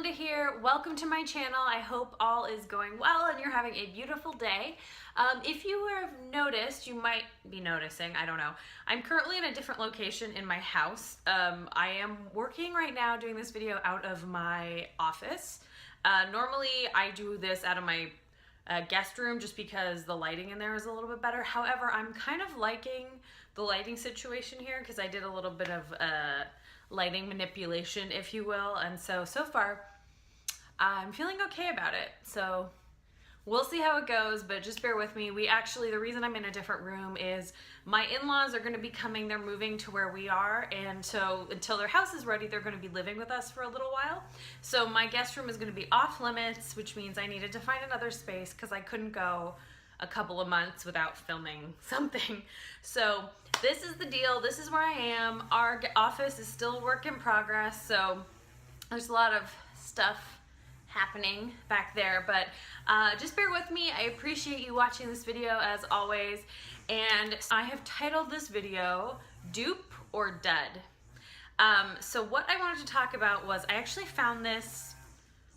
Lynda here. Welcome to my channel. I hope all is going well and you're having a beautiful day. If you have noticed, you might be noticing, I don't know, I'm currently in a different location in my house. I am working right now doing this video out of my office. Normally I do this out of my guest room just because the lighting in there is a little bit better. However, I'm kind of liking the lighting situation here because I did a little bit of lighting manipulation, if you will, and so far I'm feeling okay about it. So we'll see how it goes, but just bear with me. The reason I'm in a different room is my in-laws are going to be coming. They're moving to where we are, and so until their house is ready, they're going to be living with us for a little while. So my guest room is going to be off limits, which means I needed to find another space because I couldn't go a couple of months without filming something. So this is the deal. This is where I am. Our office is still a work in progress, so there's a lot of stuff happening back there, but just bear with me. I appreciate you watching this video as always, and I have titled this video Dupe or Dud. So what I wanted to talk about was I actually found this,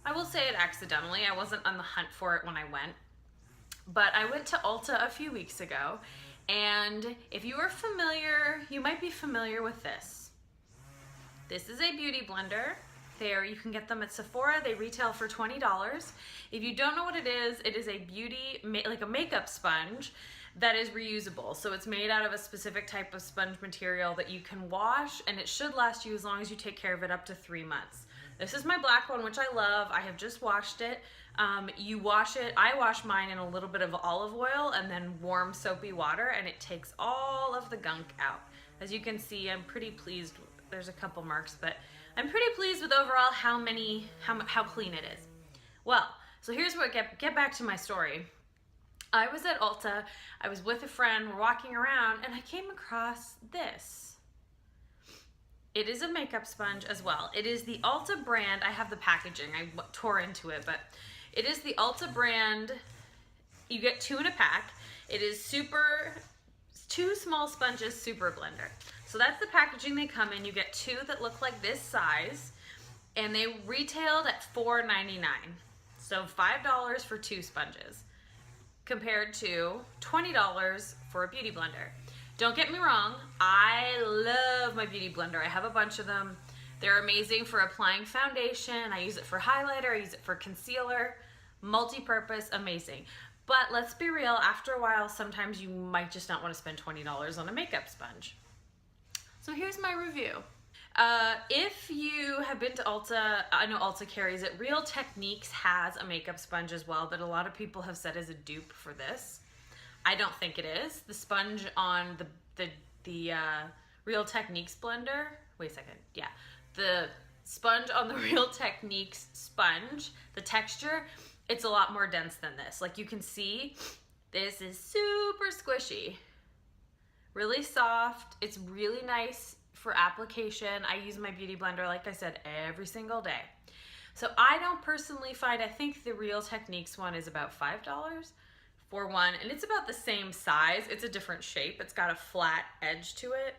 I will say it accidentally. I wasn't on the hunt for it when I went, but I went to Ulta a few weeks ago, and if you are familiar, you might be familiar with this. This is a beauty blender. You can get them at Sephora. They retail for $20. If you don't know what it is a beauty, like a makeup sponge that is reusable. So it's made out of a specific type of sponge material that you can wash, and it should last you as long as you take care of it, up to 3 months. This is my black one, which I love. I have just washed it. You wash it, I wash mine in a little bit of olive oil and then warm soapy water, and it takes all of the gunk out. As you can see, I'm pretty pleased. There's a couple marks, but I'm pretty pleased with overall how clean it is. Well, so here's what, get back to my story. I was at Ulta, I was with a friend, we're walking around, and I came across this. It is a makeup sponge as well. It is the Ulta brand. I have the packaging, I tore into it, but it is the Ulta brand. You get 2 in a pack. It is 2 small sponges super blender. So that's the packaging they come in. You get 2 that look like this size, and they retailed at $4.99. So $5 for 2 sponges compared to $20 for a beauty blender. Don't get me wrong, I love my beauty blender. I have a bunch of them. They're amazing for applying foundation. I use it for highlighter, I use it for concealer, multi-purpose, amazing. But let's be real, after a while, sometimes you might just not want to spend $20 on a makeup sponge. So here's my review. If you have been to Ulta, I know Ulta carries it. Real Techniques has a makeup sponge as well, but a lot of people have said is a dupe for this. I don't think it is. The sponge on the Real Techniques blender, wait a second, yeah. The sponge on the Real Techniques sponge, the texture, it's a lot more dense than this. Like you can see, this is super squishy. Really soft. It's really nice for application. I use my beauty blender, like I said, every single day. So I don't personally find, I think the Real Techniques one is about $5 for one, and it's about the same size. It's a different shape. It's got a flat edge to it,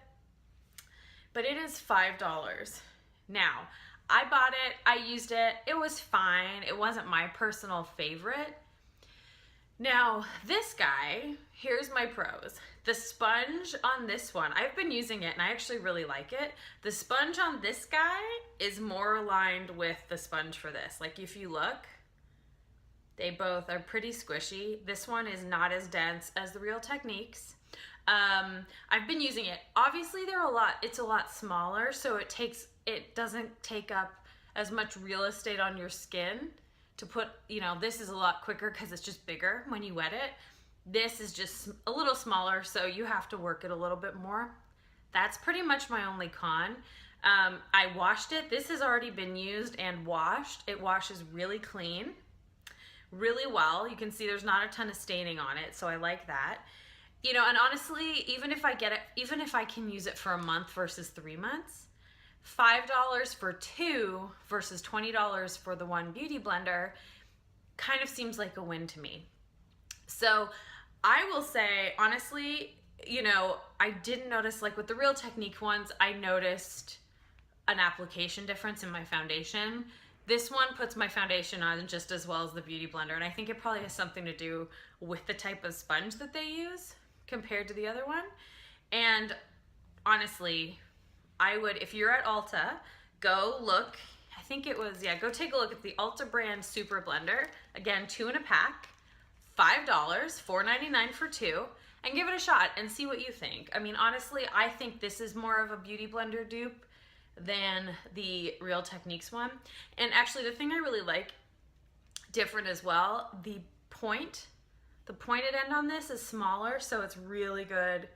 but it is $5. Now, I bought it, I used it, it was fine. It wasn't my personal favorite. Now, this guy, here's my pros. The sponge on this one, I've been using it and I actually really like it. The sponge on this guy is more aligned with the sponge for this. Like if you look, they both are pretty squishy. This one is not as dense as the Real Techniques. I've been using it. Obviously it's a lot smaller, so it doesn't take up as much real estate on your skin to put, this is a lot quicker because it's just bigger when you wet it. This is just a little smaller, so you have to work it a little bit more. That's pretty much my only con. I washed it. This has already been used and washed. It washes really clean, really well. You can see there's not a ton of staining on it, so I like that. And honestly, even if I can use it for a month versus 3 months, $5 for 2 versus $20 for the one beauty blender kind of seems like a win to me. So I will say, honestly, I didn't notice, like with the Real Technique ones, I noticed an application difference in my foundation. This one puts my foundation on just as well as the Beauty Blender, and I think it probably has something to do with the type of sponge that they use compared to the other one. And honestly, I would, if you're at Ulta, go look, I think it was, yeah, go take a look at the Ulta brand Super Blender. Again, 2 in a pack, $5, $4.99 for 2, and give it a shot and see what you think. I mean, honestly, I think this is more of a Beauty Blender dupe than the Real Techniques one. And actually, the thing I really like different as well, the pointed end on this is smaller, so it's really good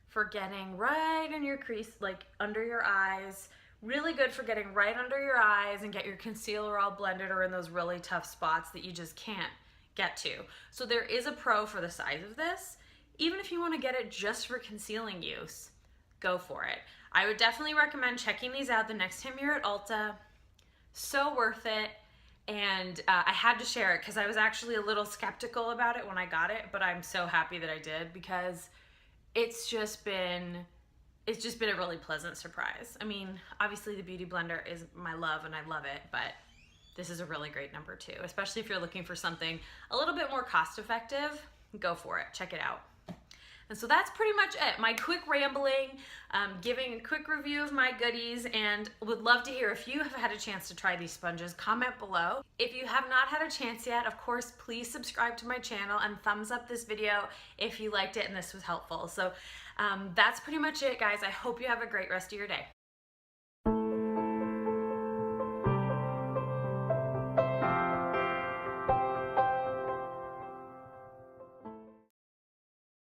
for getting right in your crease, like under your eyes. Really good for getting right under your eyes and get your concealer all blended or in those really tough spots that you just can't get to. So there is a pro for the size of this. Even if you want to get it just for concealing use, go for it. I would definitely recommend checking these out the next time you're at Ulta. So worth it. And I had to share it because I was actually a little skeptical about it when I got it, but I'm so happy that I did because it's just been a really pleasant surprise. I mean, obviously the Beauty Blender is my love and I love it, but this is a really great number 2, especially if you're looking for something a little bit more cost effective. Go for it, check it out. And so that's pretty much it. My quick rambling, giving a quick review of my goodies, and would love to hear if you have had a chance to try these sponges. Comment below. If you have not had a chance yet, of course, please subscribe to my channel and thumbs up this video if you liked it and this was helpful. So that's pretty much it, guys. I hope you have a great rest of your day.